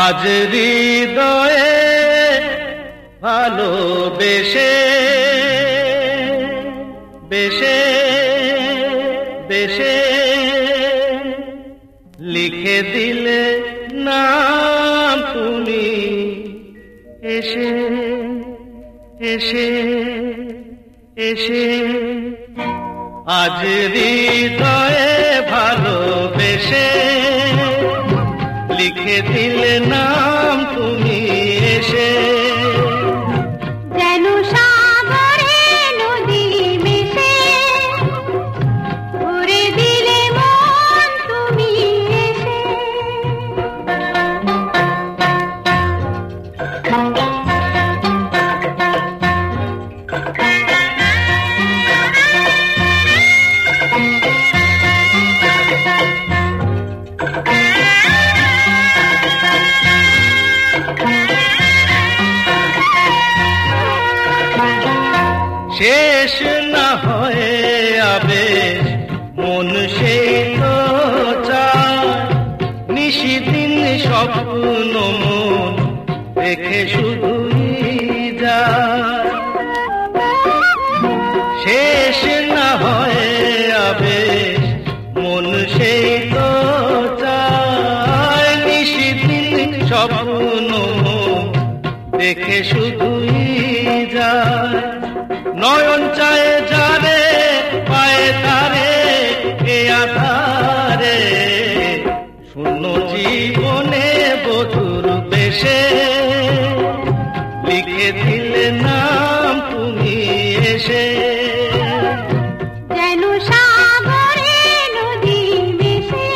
আজ হৃদয়ে ভালোবেসে বেশে বেশে লিখে দিলে নাম তুমি এসে এসে এসে আজ হৃদয়ে ভালোবেসে লিখে দিলে নাম তুমি এসে যেন সাগরে নদী মিশে ভরে দিলে মন তুমি এসে শেষ না হয়ে আবেশ মন সেই তো চায় নিশিদিন স্বপ্ন মন রেখে শুধুই যায় শেষ না হয়ে আবেশ মন সেই তো চায় নিশিদিন স্বপ্ন মন রেখে শুধুই যায় নয়ন চায় যারে পায়ে তারে এ আধারে শূন্য জীবনে বধুর বেশে লিখে দিলে নাম তুমি এসে যেন সাগরে নদী মিশে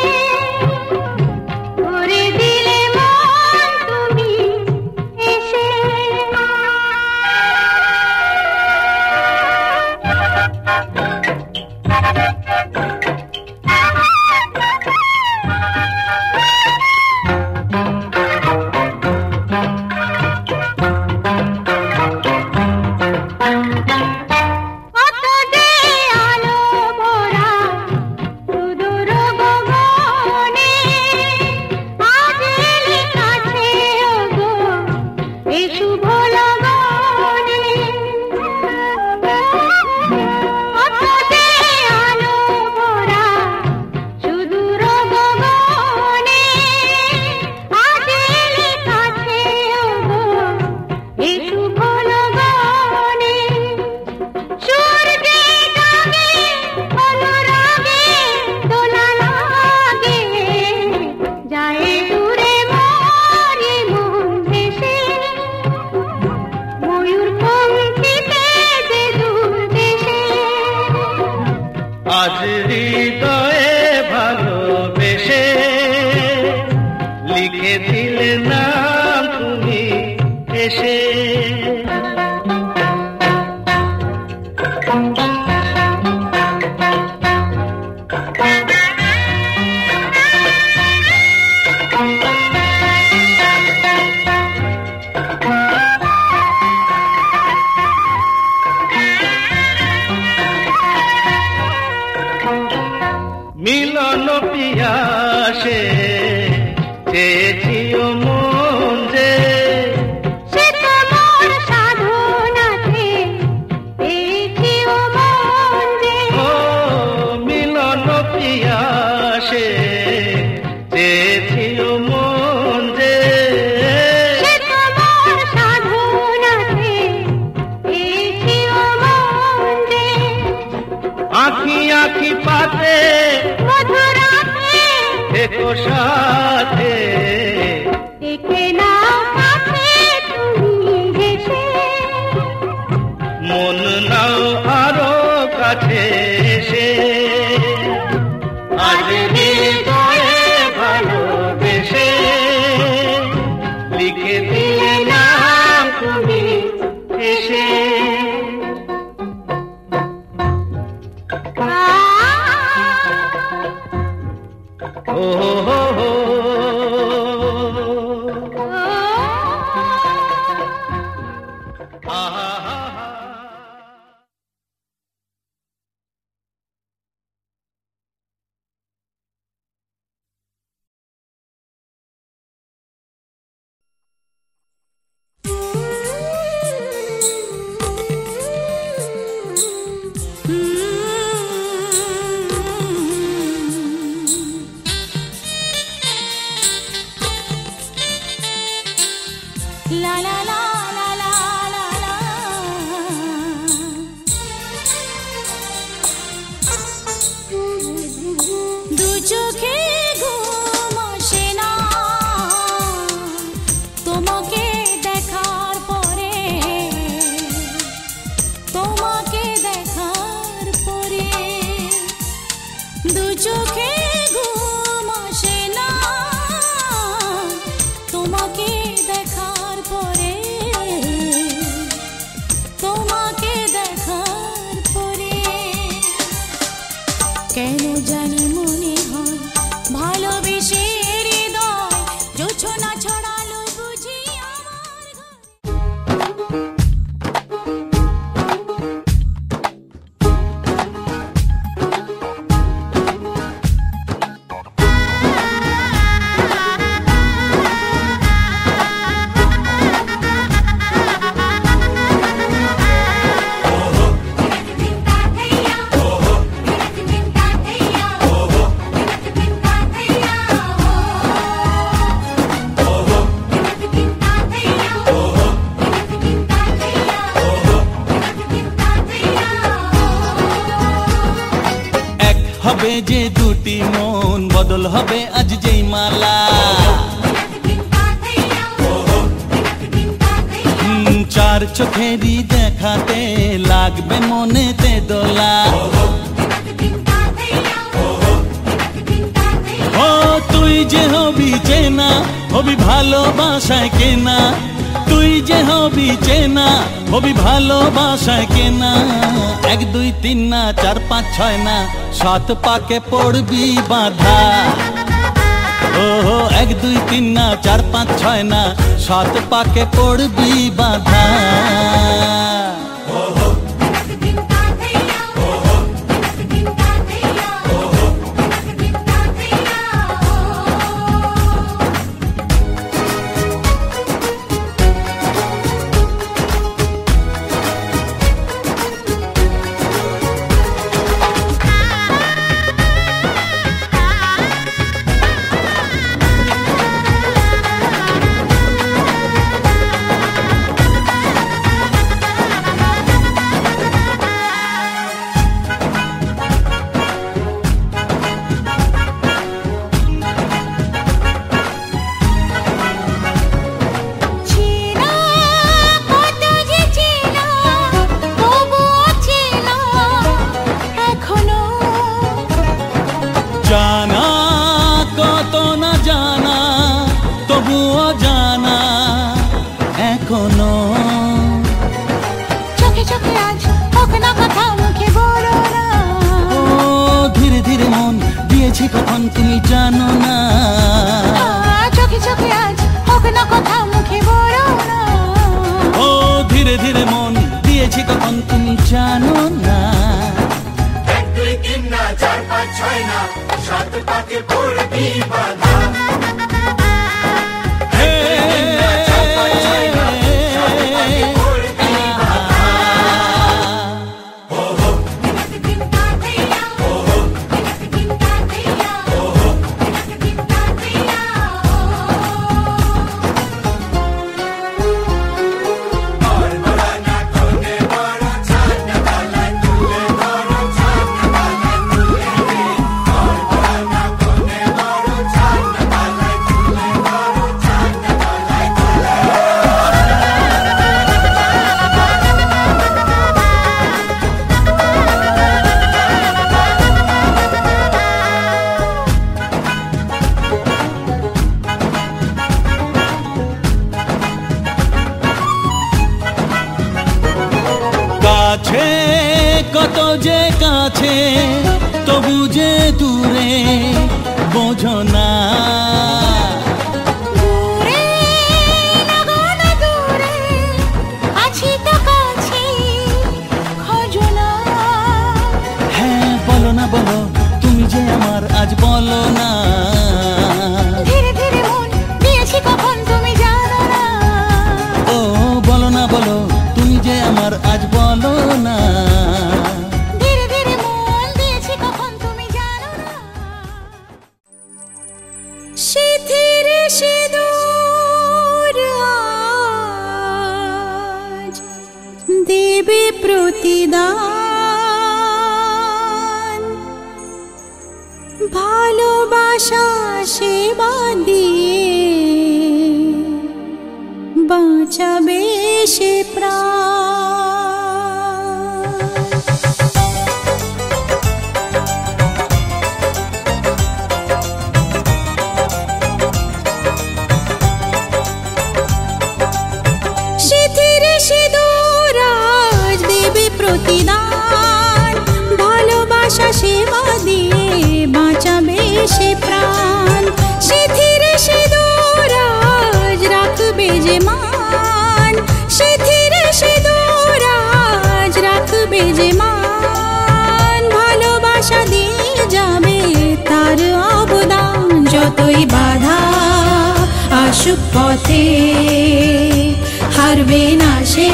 ভরে দিলে মন তুমি এসে আজ হৃদয়ে ভালোবেসে লিখে দিলে নাম তুমি এসে মিলন পিয়াসে চেয়েছিও মন যে সে তোমার সাধনাতে পেয়েছিও মন যে ও মিলন পিয়াসে চেয়েছিও মন যে সে তোমার সাধনাতে পেয়েছিও মন যে আঁখি আঁখি পাতে মধুরাতে দেখো সাথে দেখে নাও কাছে তুমি হেসে মন নাও আরো কাছে এসে আজ হৃদয়ে ভালোবেসে লিখে দিলে নাম তুমি এসে তোমাকে দেখার পরে দু চোখে ঘুম আসে না, তোমাকে দেখার পরে, তোমাকে দেখার পরে কেন জানি মনে হয় ভালোবেসে হৃদয় জোছনা ছড়ালো বুঝি আমার ঘরে। হবে যে দুটি মন বদল হবে আজ যেই মালা, চার চোখেরই দেখাতে লাগবে মনেতে দোলা। ও তুই যে হবি চেনা, হবি ভালোবাসায় কেনা, তুই যে হবি চেনা, হবি ভালোবাসায় কেনা। 1 2 3 না 4 5 6 না 7 পাকে পড়বি বাঁধা। ও 1 2 3 না 4 5 6 না 7 পাকে পড়বি বাঁধা। জানা কত না জানা তবুও জানা এখনো, চোখে চোখে আজ হোক না কথা মুখে বলো না। ও ধীরে ধীরে মন দিয়েছি কখন তুমি জানো না। চোখে চোখে আজ হোক না কথা মুখে বলো না। ও ধীরে ধীরে মন দিয়েছি কখন তুমি জানো না। 1 2 3 না 4 5 6 না 7 পাকে পড়বি বাঁধা। কাছে কত যে কাছে তবু যে দূরে বোঝো না। দূরে লাগো না দূরে আছি তো কাছে খোঁজো না। হ্যাঁ বলো না বলো তুমি যে আমার আজ বলো না। ধীরে ধীরে মন দিয়েছি কখন তুমি জানো না। ও বলো না বলো তুমি যে আমার আজ বলো না। ধীরে ধীরে মন দিয়েছি কখন তুমি জানো না। সিঁথির সিঁদুর আজ দেবে প্রতিদান, ভালোবাসা সেবা দিয়ে বাঁচাবে সে প্রাণ। আসুক পথে, হারবে না সে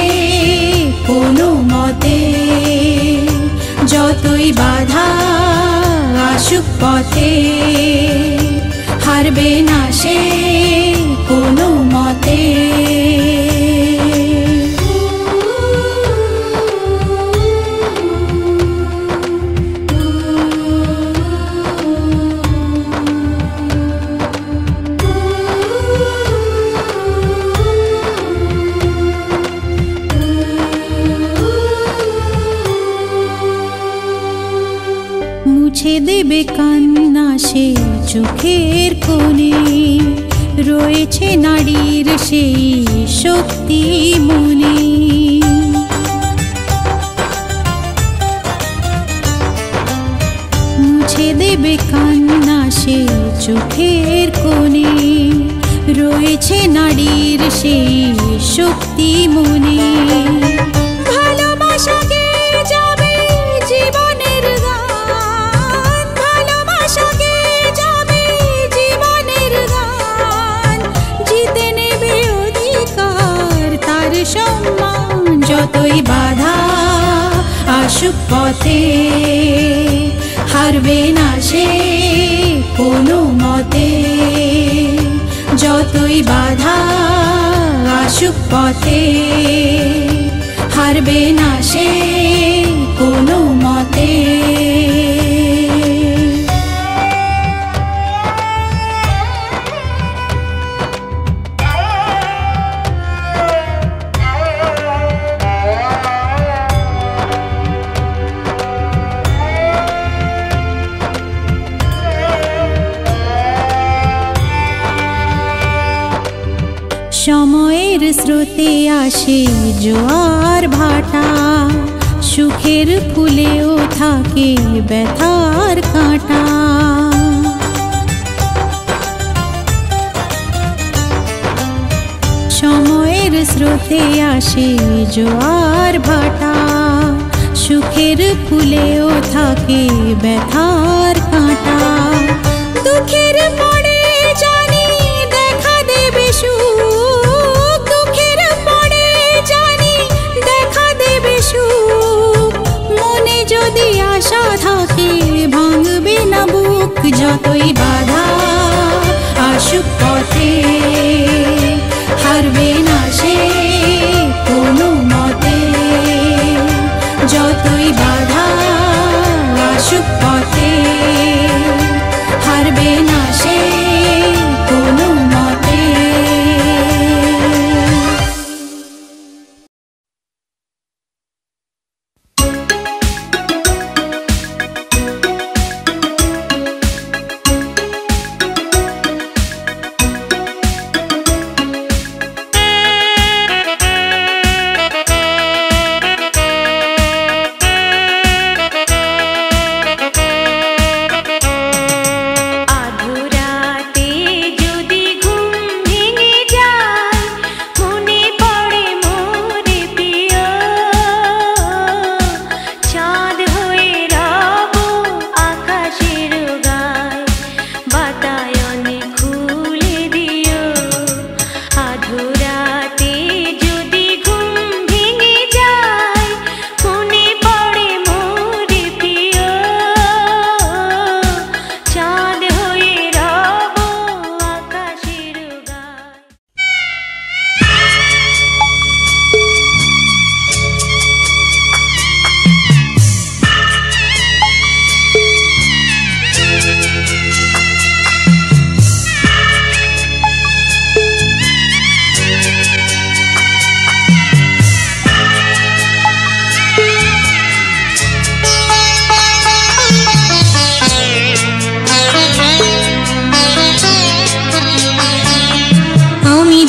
কোনো মতে। যতই বাধা আসুক পথে, হারবে না সে কোনো মতে। মুছে দেবে কান্না সে চোখের কোণে, রয়েছে নারীর সেই শক্তি মনে। মুছে দেবে কান্না সে চোখের কোণে, রয়েছে নারীর সেই শক্তি মনে। ভালোবাসাকে যাবে জীবনের গান, ভালোবাসাকে যাবে জীবনের গান। জিতে নেবে অধিকার তার সম্মান। যতই বাধা আসুক পথে, হারবে না সে কোনো মতে। যতই বাধা আসুক পথে, হারবে না সে কোনো মতে। সময়ের স্রোতে আসে জোয়ার ভাটা, সুখের ফুলেও থাকে ব্যথার কাঁটা। সময়ের স্রোতে আসে জোয়ার ভাটা, সুখের ফুলেও থাকে ব্যথার কাঁটা। দুঃখের পরে জানি দেখা দেবে সুখ, দুঃখের পরে জানি দেখা দেবে সুখ। মনে যদি আশা থাকে ভাঙবে না বুক। যতই বাধা আসুক পথে, হারবে না সে কোনো মতে। যতই বাধা আসুক পথে, হারবে না সে কোনো মতে।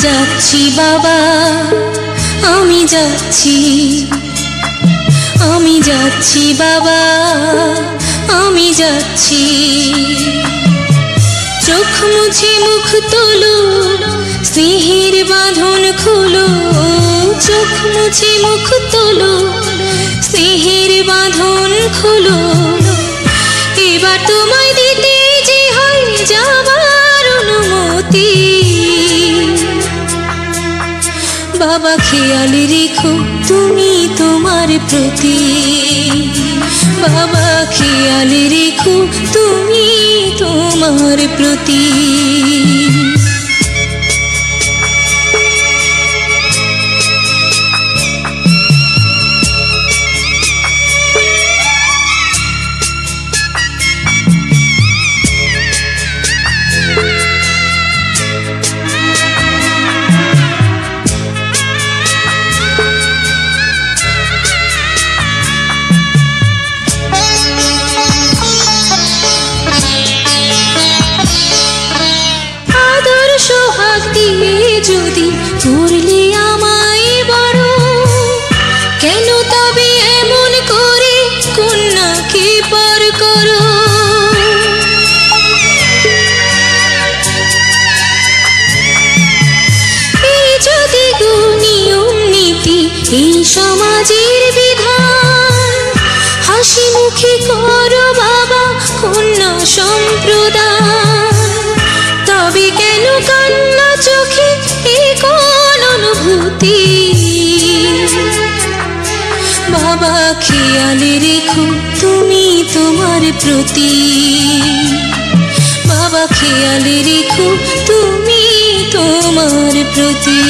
যাচ্ছি বাবা, আমি যাচ্ছি, আমি যাচ্ছি বাবা, আমি যাচ্ছি। চোখ মুছে মুখ তোলো, স্নেহের বাঁধন খোলো। চোখ মুছে মুখ তোলো, স্নেহের বাঁধন খোলো। এবার তোমায় দিতে যে হয় যাবার অনুমতি। বাবা খেয়াল রেখো তুমি তোমার প্রতি, বাবা খেয়াল রেখো তুমি তোমার প্রতি। যদি করলে আমায় বড়, কেন তবে এমন করে কন্যাকে পর করো? এই যদি নিয়ম নীতি এই সমাজের বিধান, হাসি মুখে করো বাবা কন্যা সম্প্রদান, তবে কেন কান্না চোখে এই কোন অনুভূতি? বাবা খেয়াল রেখো তুমি তোমার প্রতি, বাবা খেয়াল রেখো তুমি তোমার প্রতি।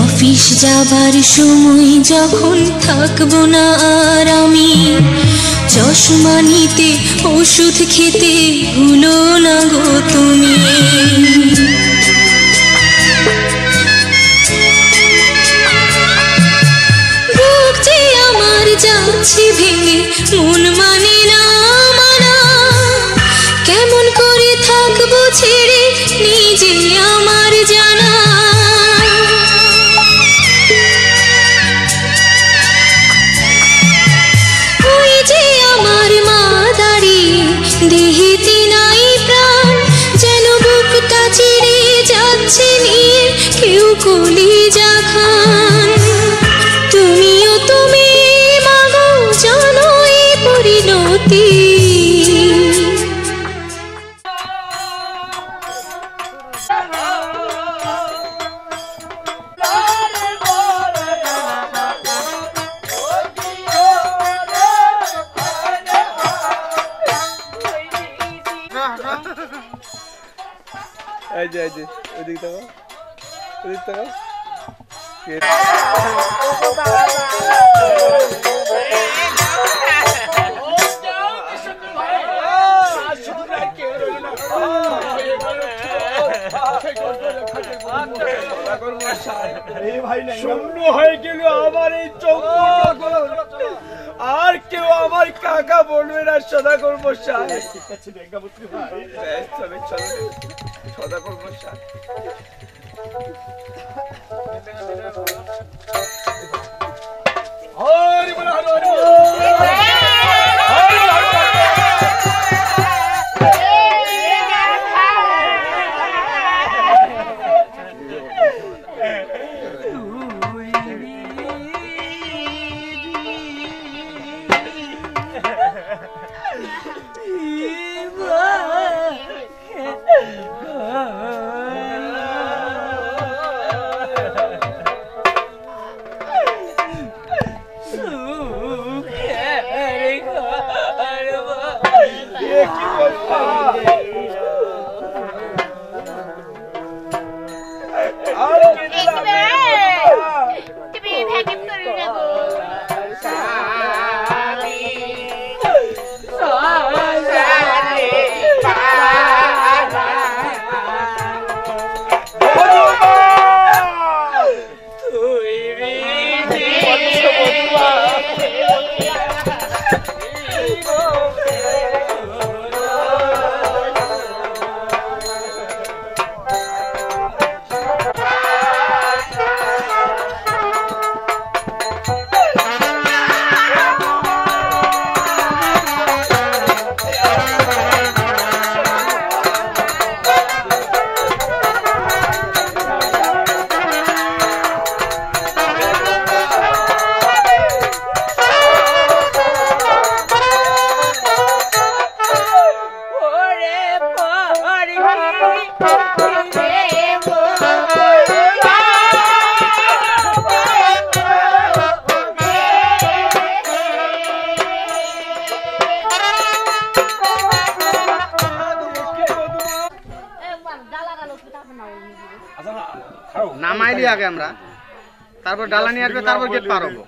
অফিস যাবার সময় যখন থাকবো না আর আমি, চশমা নিতে ওষুধ খেতে ভুলো না গো তুমি। বুক যে আমার যাচ্ছে ভেঙে মন মানে না মানা, কেমন করে থাকবো ছেড়ে নিজে আমার জানা। দেহেতে নাই প্রাণ, যেন বুকটা চিরে যাচ্ছে নিয়ে কেউ কলিজা খান। তুমিও তুমি মাগো জানো এই পরিণতি। ওদিক থেকে ওদিক থেকে শূন্য হয়ে গেল আমার এই চোখ, আর কেউ আমার কাকা বলবে না সদাগর মশাই। সদাগর মশাই হরি বল হরি বল। করি আগে আমরা, তারপর ডালা নিয়ে আসবে, তারপর গেট পার হবো।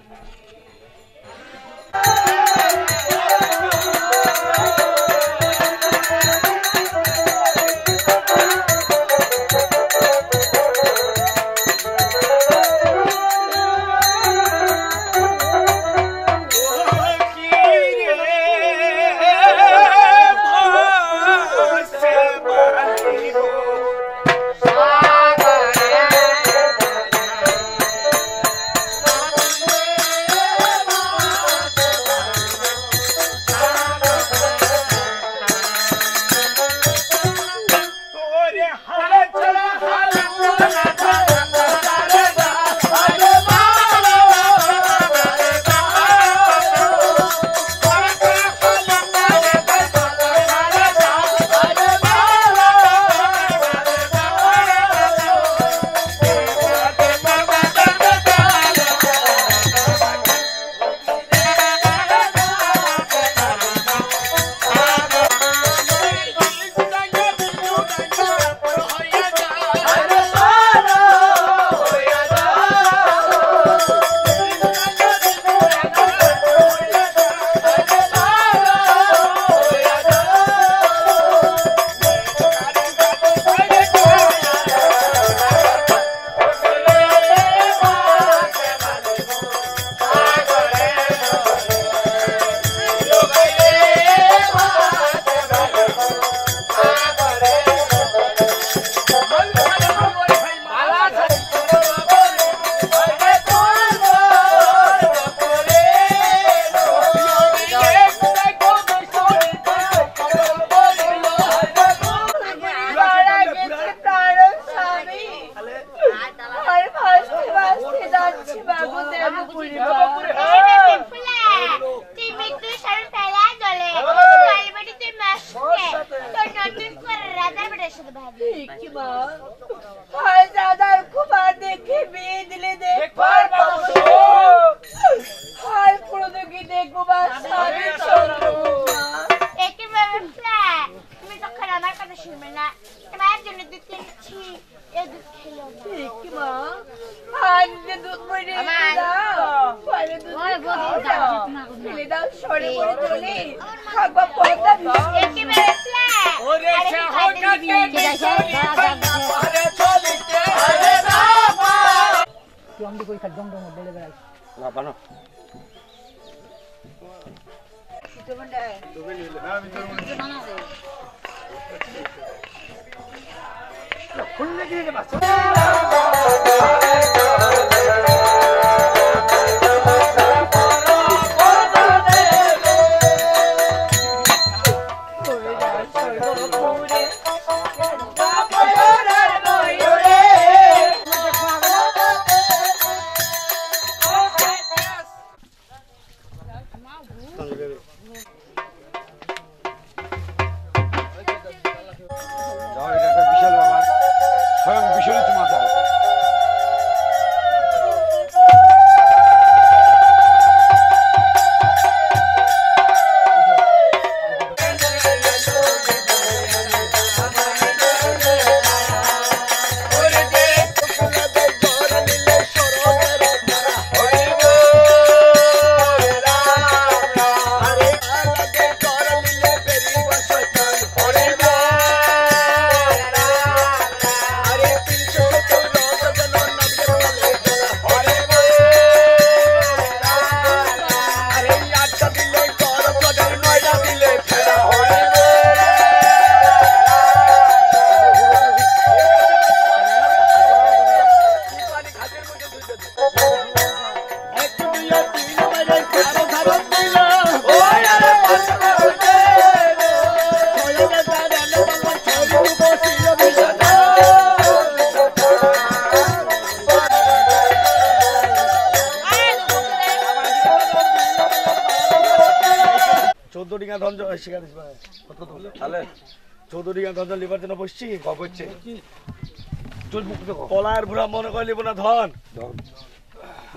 কলার ভুরা মনে করে লিব না ধন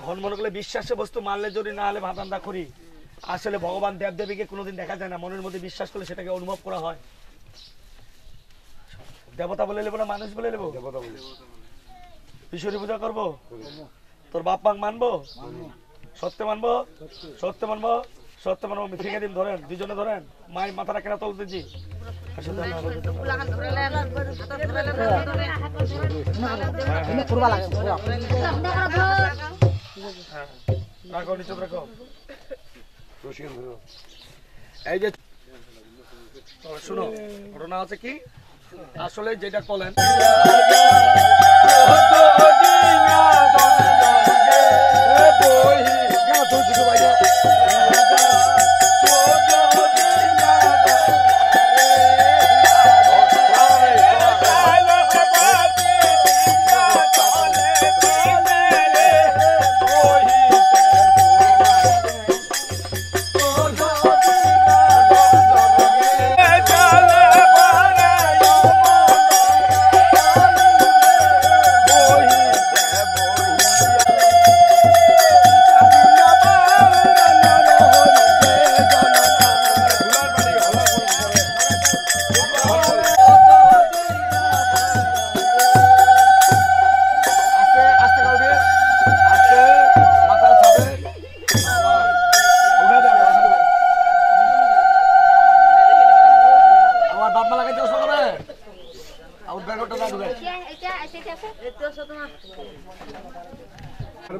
ধন মনে করলে বিশ্বাসে বস্তু মানলে যদি না হলে ভাতান্দা করি। আসলে ভগবান দেব দেবীকে কোনোদিন দেখা যায় না, মনের মধ্যে বিশ্বাস করলে সেটাকে অনুভব করা হয়। দেবতা বলে নেবো না মানুষ বলে নেবো? দেবতা বলে। ঈশ্বরী পূজা করবো? তোর বাপ মাং মানবো? সত্যি মানবো? সত্যি মানবো? সত্যি মানবো। আমি ফিকে দিন, ধরেন, দুজনে ধরেন। মায়ের মাথাটা কেনা তুলতেছি। রাখো, নিচে রাখো। এই যে শুনো, ঘটনা আছে কি, আসলে যেটা বলেন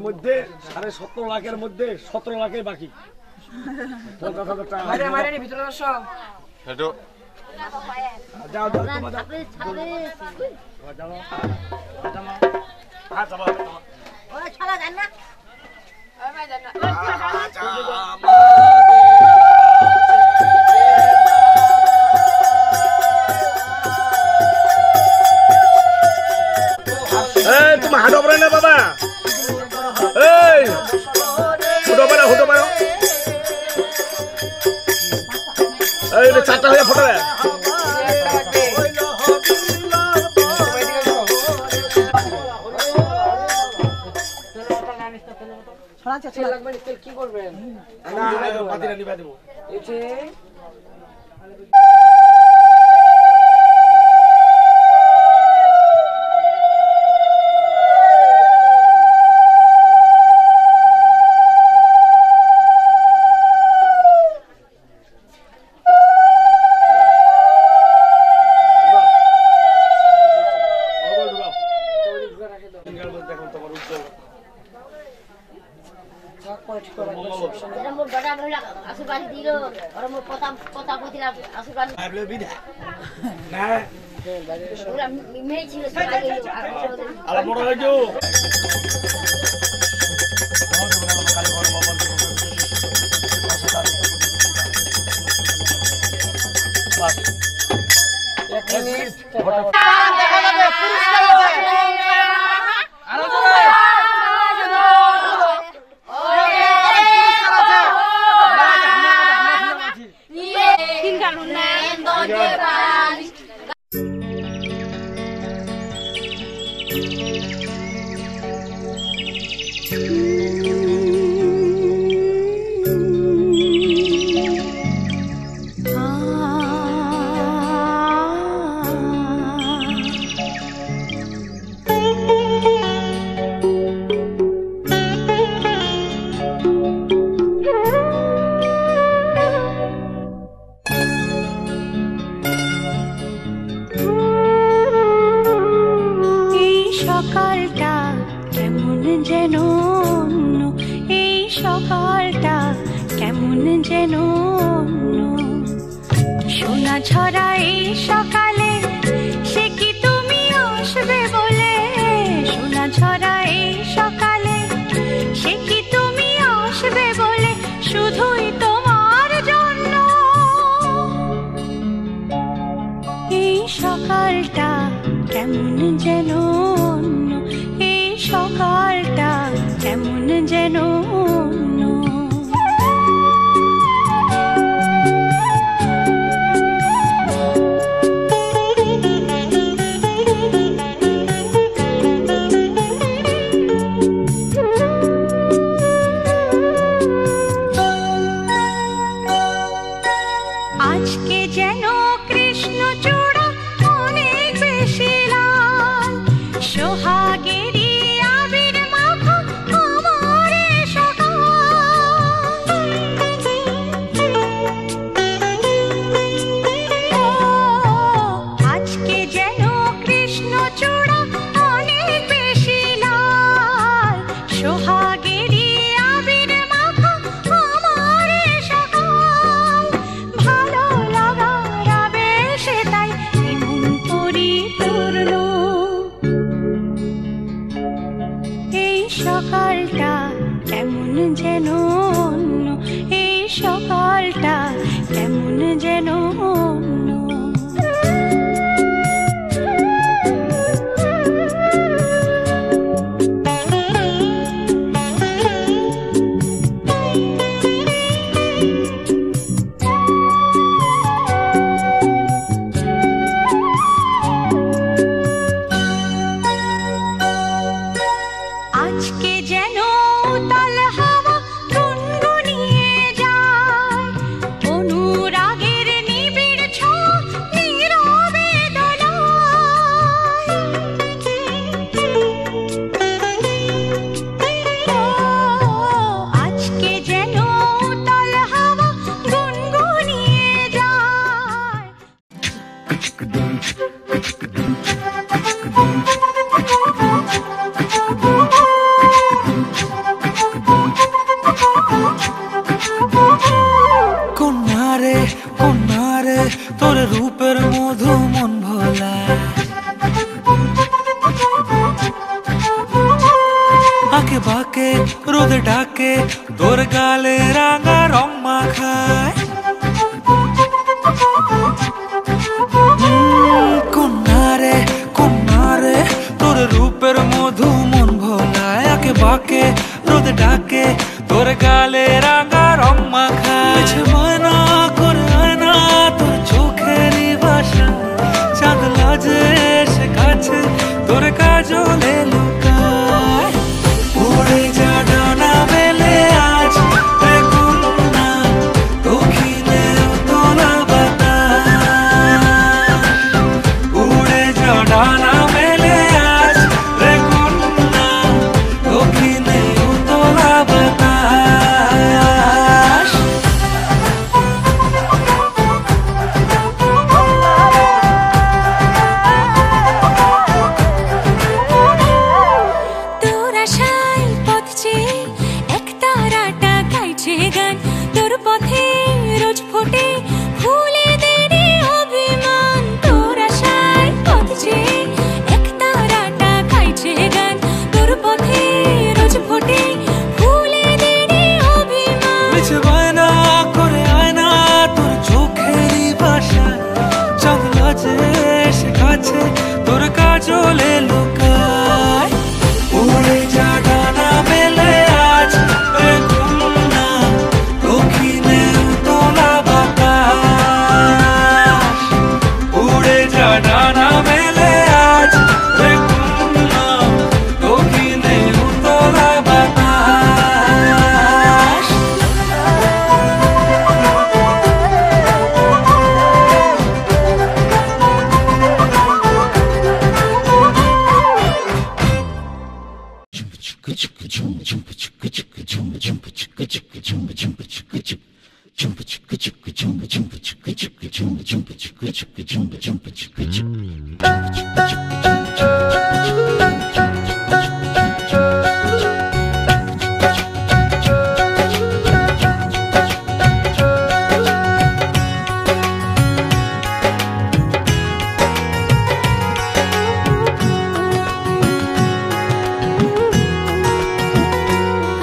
মধ্যে 17.5 লাখের মধ্যে 17 লাখই বাকি। 50,000 টাকা তুমি হাঁটো পারে না বাবা, এই হুটো পারো, হুটো পারো। এই 4টা হয়ে ফটো দেয়। কি করবেন? পাতিরা নিবা দেবো। সোহাগেরি যেন অন্য। আজকে যেন উতাল হাওয়া গুনগুনিয়ে যায়, অনুরাগের নিবিড় ছোঁয়া নীরবে দোলায়। আজকে যেন উতাল হাওয়া গুনগুনিয়ে যায়। কন্যারে কন্যারে তোর রূপের মধু মন ভোলা, আঁকে বাঁকে রোদে ডাকে তোর গালে রাঙা রং মাখায়। কন্যারে কন্যারে তোর রূপের মধু মন ভোলায়, আঁকে বাঁকে রোদে ডাকে তোর গালে রাঙা রং মাখায়। ময়না করে আয়না তোর চোখেরই ভাষা, চাঁদ লাজে এসে কাছে তোর কাজলে লুকায়। উড়ে যা ডানা মেলে আজ রে কন্যা, দক্ষিণে উতলা বাতাস। উড়ে যা ডানা মেলে আজ রে কন্যা, দক্ষিণে উতলা বাতাস। তোর আশায় পথ চেয়ে একতারাটা গাইছে গান, তোর পথে রোজ ফোটে ফুলেদের অভিমান। তোর আশায় পথ চেয়ে একতারাটা গাইছে গান, তোর পথে রোজ ফোটে ফুলেদের অভিমান। মিছে বায়না করে আয়না তোর চোখেরই ভাষা, চাঁদ লাজে এসে কাছে তোর কাজলে লুকায়। উড়ে যা ডানা মেলে আজ রে কন্যা, দক্ষিণে উতলা বাতাস। উড়ে যা ডানা মেলে আজ রে কন্যা, দক্ষিণে উতলা বাতাস।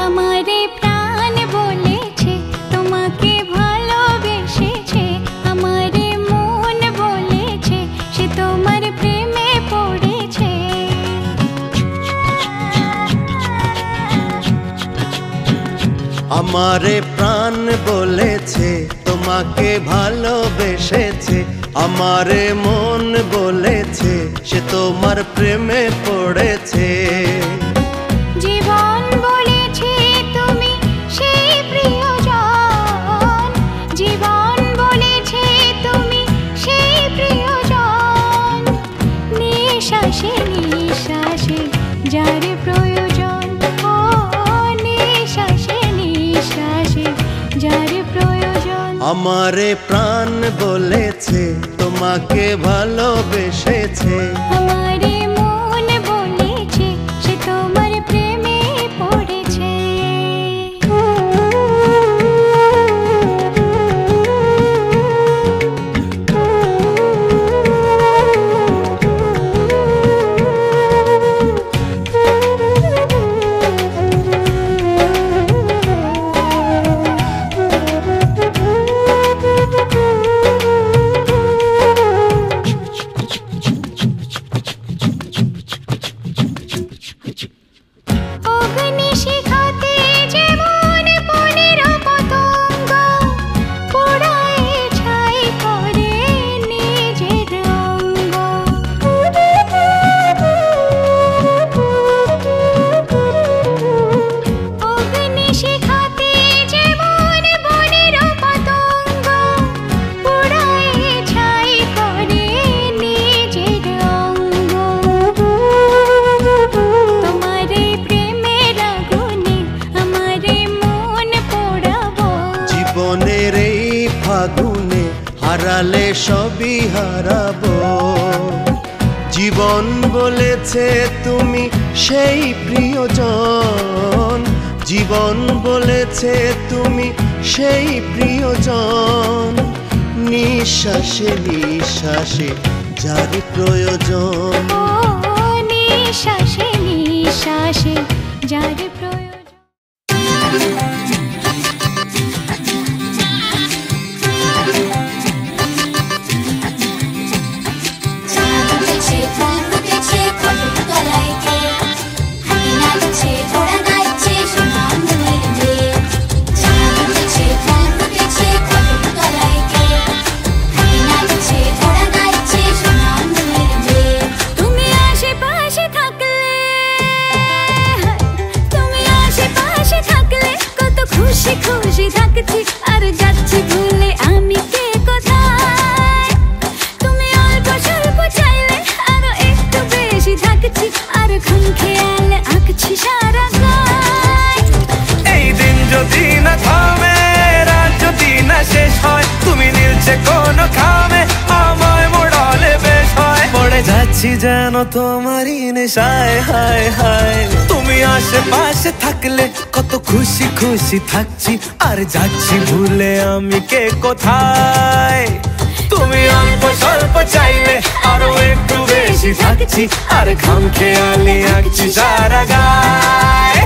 আমারে প্রাণ বলেছে তোমাকে ভালোবেসেছে, আমারে মন বলেছে সে তোমার প্রেমে পড়েছে। আমারে প্রাণ বলেছে তোমাকে ভালোবেসেছে, আমারে মন বলেছে সে তোমার প্রেমে পড়েছে। জীবন বলেছে তুমি সেই প্রিয়জন, জীবন বলেছে তুমি সেই প্রিয়জন। নিঃশ্বাসে নিঃশ্বাসে যার প্রয়োজন, ও নিঃশ্বাসে নিঃশ্বাসে যার প্রয়োজন। আমারে প্রাণ বলেছে তোমাকে ভালোবেসেছে, আমারে মন বলেছে সে তোমার প্রেমে পড়েছে। আগুনে হারালে সবই হারাবো। জীবন বলেছে তুমি সেই প্রিয়জন, জীবন বলেছে তুমি সেই প্রিয়জন, নিঃশ্বাসে নিঃশ্বাসে যার প্রয়োজন। ও নিঃশ্বাসে নিঃশ্বাসে যার প্রয়োজন। খুশি থাকছি আর যাচ্ছি ভুলে আমি কে কোথায়। তুমি অল্প স্বল্প চাইলে আরো একটু বেশি থাকছি আর খুন খেয়ালে আঁকছি সারা গায়। এই দিন যদি না থামে, রাত যদি না শেষ হয়, তুমি নীলছে কোন খামে আমায় মোড়ালে বেশ হয়। পড়ে যাচ্ছি যেন তোমারই নেশায়, হায় হায়। তুমি আশেপাশে থাকলে কত খুশি খুশি থাকছি আর যাচ্ছি ভুলে আমি কে কোথায়। তুমি অল্প স্বল্প চাইলে আরো একটু বেশি থাকছি আর খাম খেয়ালি আঁকছি সারা গায়।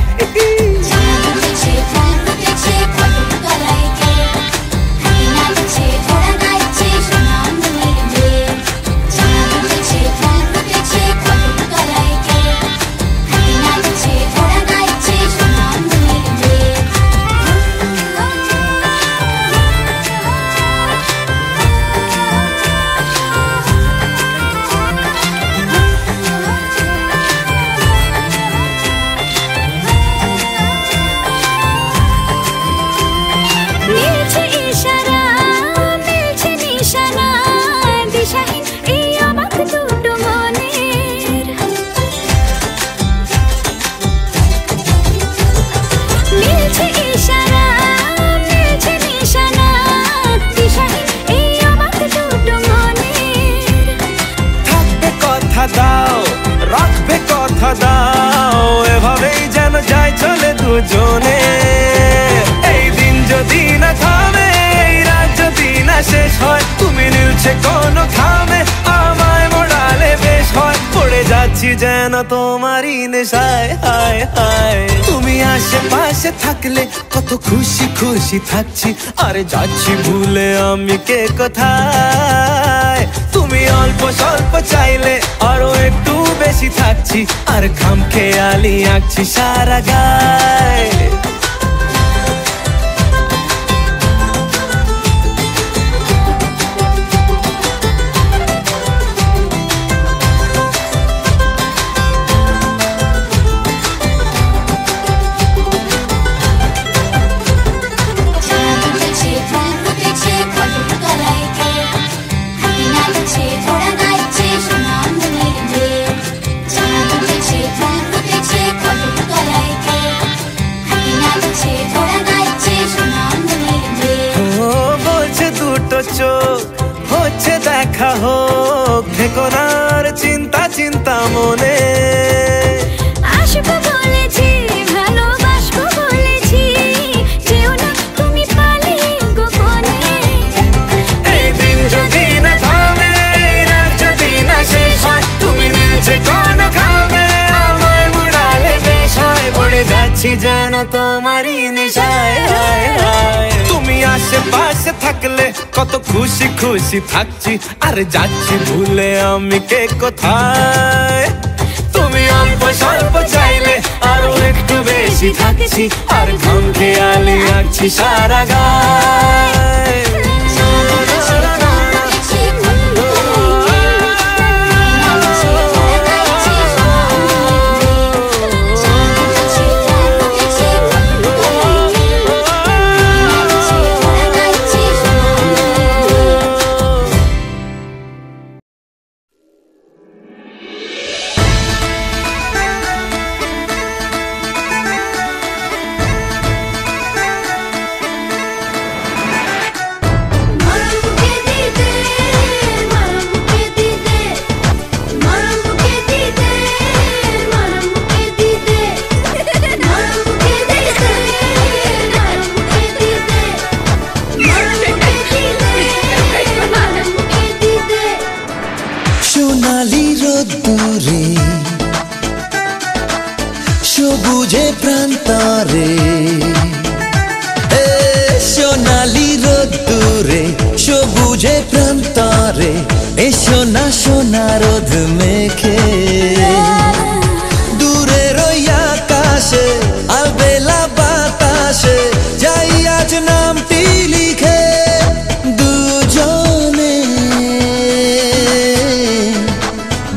রাখবে কথা দাও, এভাবেই যেন যায় চলে দুজনে। এই দিন যদি না থামে, এই রাত যদি না শেষ হয়, তুমি নীলছে কোন খামে আমায় মোড়ালে বেশ হয়। পড়ে যাচ্ছি যেন তোমারই নেশায়, হায় হায়। তুমি আশেপাশে থাকলে কত খুশি খুশি থাকছি আর যাচ্ছি ভুলে আমি কে কোথায়। তুমি অল্প স্বল্প চাইলে আরো একটু বেশি থাকছি আর খাম খেয়ালি আঁকছি সারা গায়। হচ্ছে দেখা হোক, থেকো না আর চিন্তা চিন্তা মনে। আসবো বলেছি, ভালোবাসবো বলেছি, যেও না তুমি পালিয়ে গোপনে। এই দিন যদি না থামে, রাত যদি না শেষ হয়, তুমি নীলছে কোন খামে আমায় মোড়ালে বেশ হয়। পড়ে যাচ্ছি যেন তোমারই নেশায়, হায় হায়। তুমি আশেপাশে থাকলে কত খুশি খুশি থাকছি আর যাচ্ছি ভুলে আমি কে কোথায়। তুমি অল্প স্বল্প চাইলে আরো একটু বেশি থাকছি আর খাম খেয়ালি আঁকছি সারা গায়। রোদ্দুরে সবুজে প্রান্তরে এসো না সোনা রোদ মেখে দূরের ওই আকাশে আলবেলা বাতাসে যাই আজ নামটি লিখে দুজনে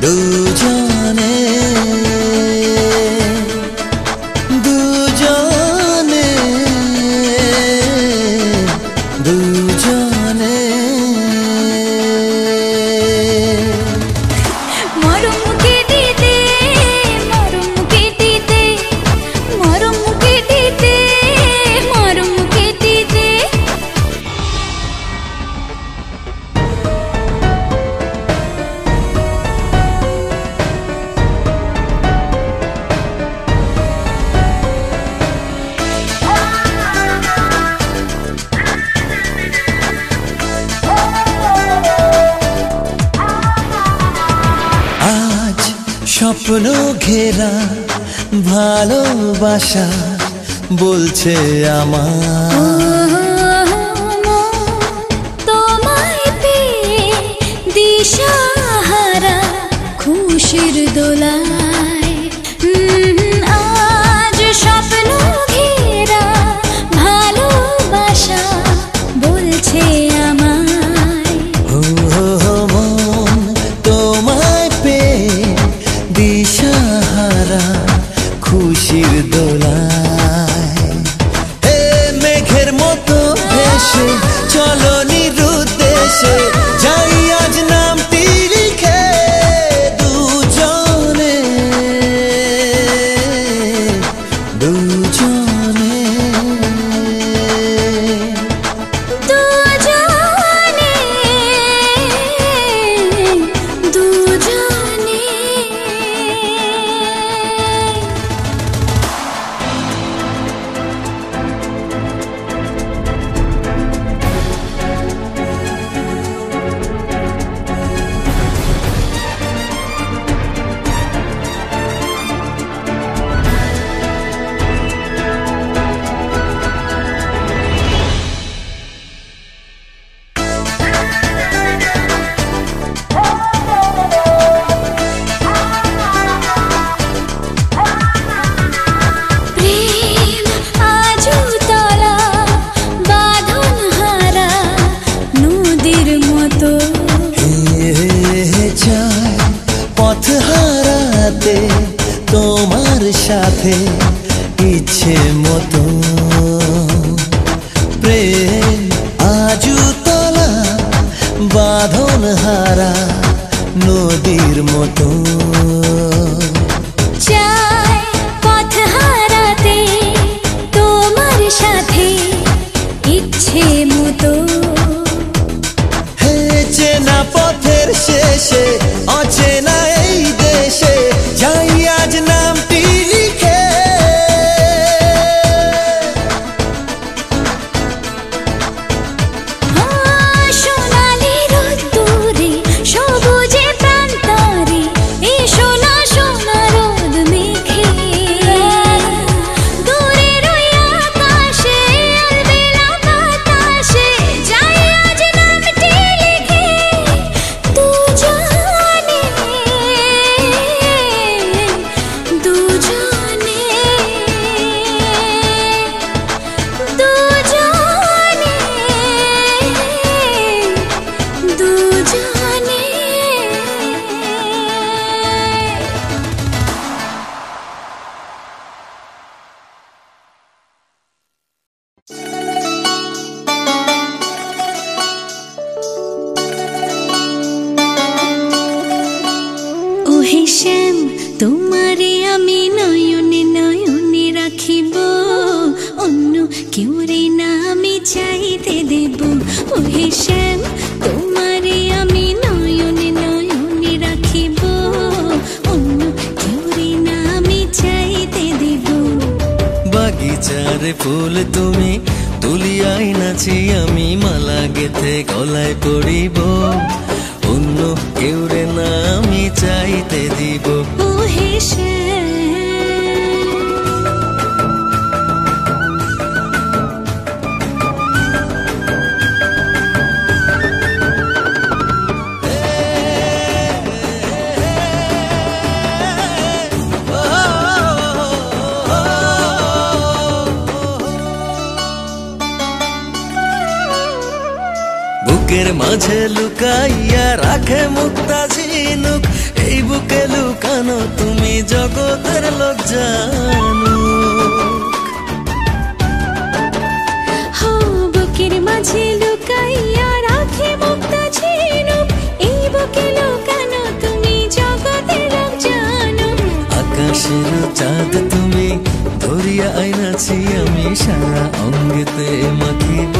দুজনে দুজনে দুজনে মরম কেটিতে মরম কেটিতে মরম কেটিতে মরম কেটিতে আজ স্বপ্ন ঘেরা ভালোবাসা বলছে আমার তোমায় পেয়ে দিশাহারা খুশির দোলায় আজ স্বপ্ন ঘেরা ভালোবাসা বলছে আমায় ও মন তোমায় পেয়ে দিশাহারা খুশির দোলায় হে মেঘের মতো ভেসে চলো নিরুদ্দেশে যাই আজ নামটি লিখে দুজনে দুজনে দুজনে দুজনে প্রেম আজও তলা বাঁধন হারা নদীর মতো যায় পথ হারাতে তোমার সাথে ইচ্ছে মতো প্রেম আজু তলা বাঁধন হারা নদীর মতো চাই পথ হারাতে তোমার সাথে ইচ্ছে মতো হে চেনা পথের শেষে অচেনা এই দেশে যাই আজ নামটি লিখে সোনালি রোদ্দুরে সবুজে প্রান্তরে এসো না সোনা রোদ মেখে দূরের ওই আকাশে আলবেলা বাতাসে যাই আজ নামটি লিখে দুজনে দুজনে দুজনে দুজনে ওহে শ্যাম তোমারে আমি নয়নে নয়নে রাখিব অন্য কেউ রে না আমি চাইতে দেব ওহে শ্যাম তোমারে আমি নয়নে নয়নে রাখিব অন্য কেউ রে না আমি চাইতে দেব বাগিচার ফুল তুমি তুলিয়াই নাচি আমি মালা গেথে গলায় পড়িব অন্য কেউ রে না আমি চাইতে দিব ওহে শ্যাম বুকের মাঝে লুকাইয়া রাখে মুক্তা ঝিনুক, এই বুকে লুকানো তুমি জগতের লোক জানো। বুকের মাঝে লুকাইয়া রাখে মুক্তা ঝিনুক, এই বুকে লুকানো তুমি জগতের লোক জানো। আকাশের চাঁদ তুমি ধরিয়া আইনাছি আমি, সারা অঙ্গেতে মাখিব,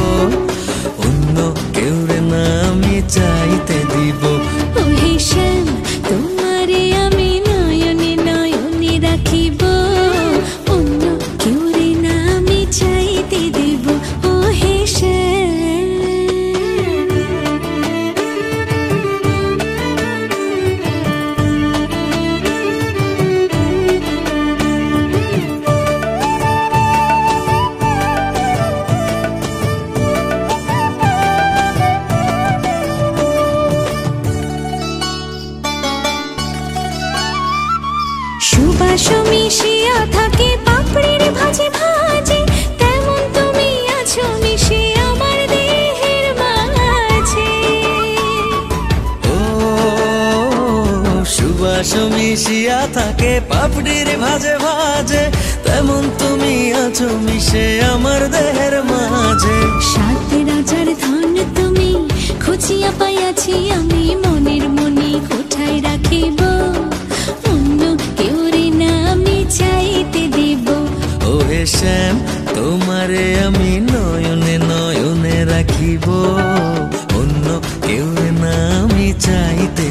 অন্য কেউ রে না আমি চাইতে দিব। ও হে শ্যাম, তোমারে আমি নয়নে নয়নে রাখিব, অন্য কেউ রে না আমি চাইতে দেব। ও হে শ্যাম, সুবাস মিশিয়া থাকে পাপড়ির ভাজে ভাজে, তেমন তুমি আছো মিশে আমার দেহের মাঝে। ও সুবাস মিশিয়া থাকে পাপড়ির ভাজে ভাজে, তেমন তুমি আছো মিশে আমার দেহের মাঝে। সাত রাজার ধন তুমি খুঁজিয়া পাইয়াছি আমি, মনের মনে কোঠায় রাখিব, অন্য কেউ রে না আমি চাইতে দেব। ও হে শ্যাম, তোমারে আমি নয়নে নয়নে রাখিব, অন্য কেউ না আমি চাইতে